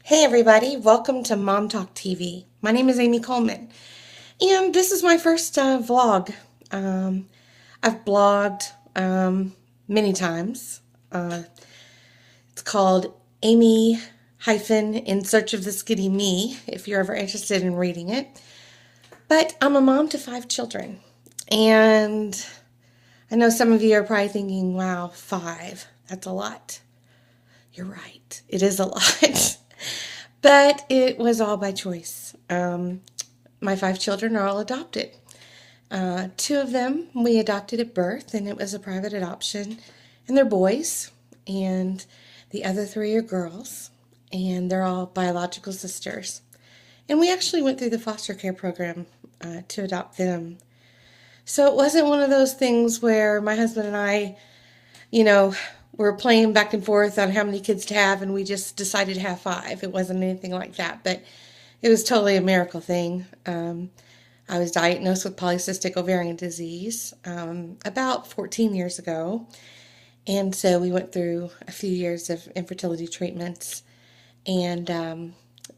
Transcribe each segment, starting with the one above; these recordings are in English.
Hey everybody, welcome to Mom Talk TV. My name is Amy Coleman, and this is my first vlog. I've blogged many times. It's called Amy in Search of the Skitty Me, if you're ever interested in reading it. But I'm a mom to 5 children, and I know some of you are probably thinking, wow, 5, that's a lot. You're right, it is a lot. But it was all by choice. My 5 children are all adopted. 2 of them we adopted at birth, and it was a private adoption. And they're boys, and the other 3 are girls, and they're all biological sisters. And we actually went through the foster care program to adopt them. So it wasn't one of those things where my husband and I, were playing back and forth on how many kids to have, and we just decided to have 5. It wasn't anything like that, but it was totally a miracle thing. I was diagnosed with polycystic ovarian disease about 14 years ago, and so we went through a few years of infertility treatments, and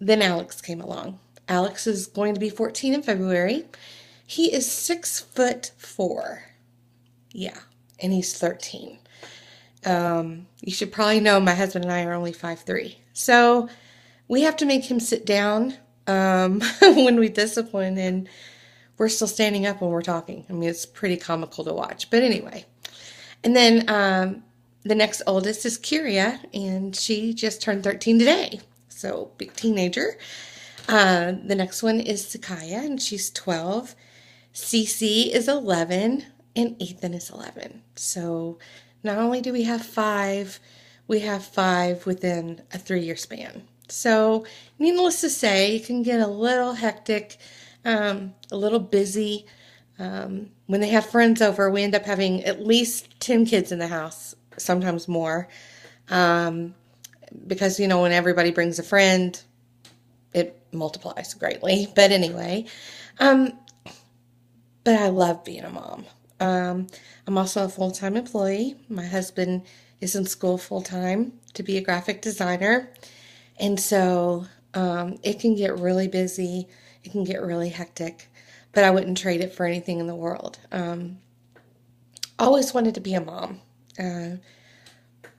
then Alex came along. Alex is going to be 14 in February. He is 6'4". Yeah, and he's 13. You should probably know my husband and I are only 5'3". So we have to make him sit down when we discipline, and we're still standing up when we're talking. I mean, it's pretty comical to watch. But anyway. And then the next oldest is Kyria, and she just turned 13 today. So big teenager. The next one is Sakaya, and she's 12. Cece is 11, and Ethan is 11. So not only do we have 5, we have 5 within a 3-year span. So needless to say, it can get a little hectic, a little busy. When they have friends over, we end up having at least 10 kids in the house, sometimes more. Because, when everybody brings a friend, it multiplies greatly. But anyway, but I love being a mom. I'm also a full-time employee. My husband is in school full-time to be a graphic designer. And so it can get really busy. It can get really hectic. But I wouldn't trade it for anything in the world. Always wanted to be a mom. I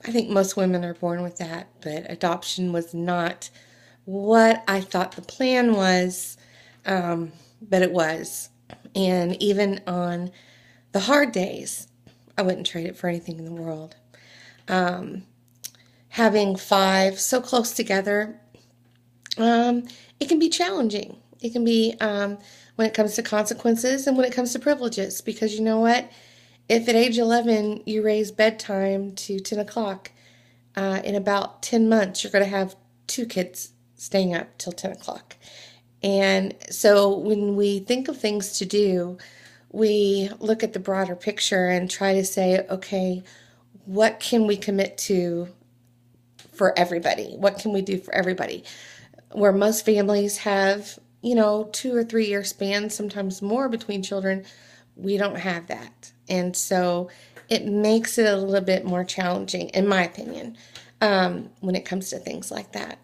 think most women are born with that. But adoption was not what I thought the plan was. But it was. And even on the hard days, I wouldn't trade it for anything in the world. Having 5 so close together, it can be challenging. It can be when it comes to consequences and when it comes to privileges. Because you know what? If at age 11 you raise bedtime to 10 o'clock, in about 10 months you're going to have 2 kids staying up till 10 o'clock. And so when we think of things to do, we look at the broader picture and try to say, okay, what can we commit to for everybody? What can we do for everybody? Where most families have, 2 or 3 year spans, sometimes more between children, we don't have that. And so it makes it a little bit more challenging, in my opinion, when it comes to things like that.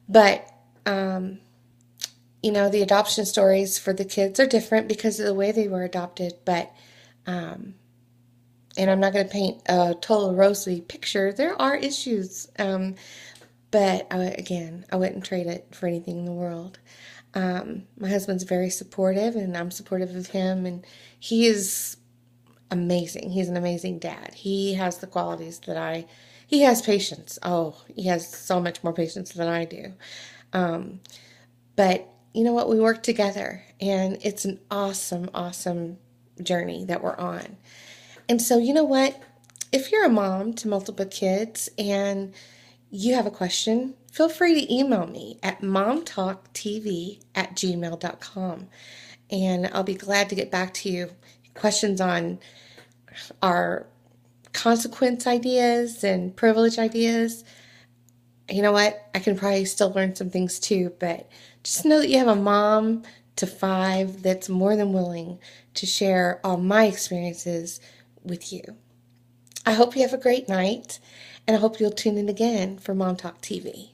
But, the adoption stories for the kids are different because of the way they were adopted, but, and I'm not going to paint a total rosy picture. There are issues, but again, I wouldn't trade it for anything in the world. My husband's very supportive, and I'm supportive of him, and he is amazing. He's an amazing dad. He has the qualities that he has patience. Oh, he has so much more patience than I do. But you know what? We work together, and it's an awesome, awesome journey that we're on. And so, you know what? If you're a mom to multiple kids and you have a question, feel free to email me at momtalktv@gmail.com. And I'll be glad to get back to you. Questions on our consequence ideas and privilege ideas. You know what? I can probably still learn some things too, but just know that you have a mom to 5 that's more than willing to share all my experiences with you. I hope you have a great night, and I hope you'll tune in again for Mom Talk TV.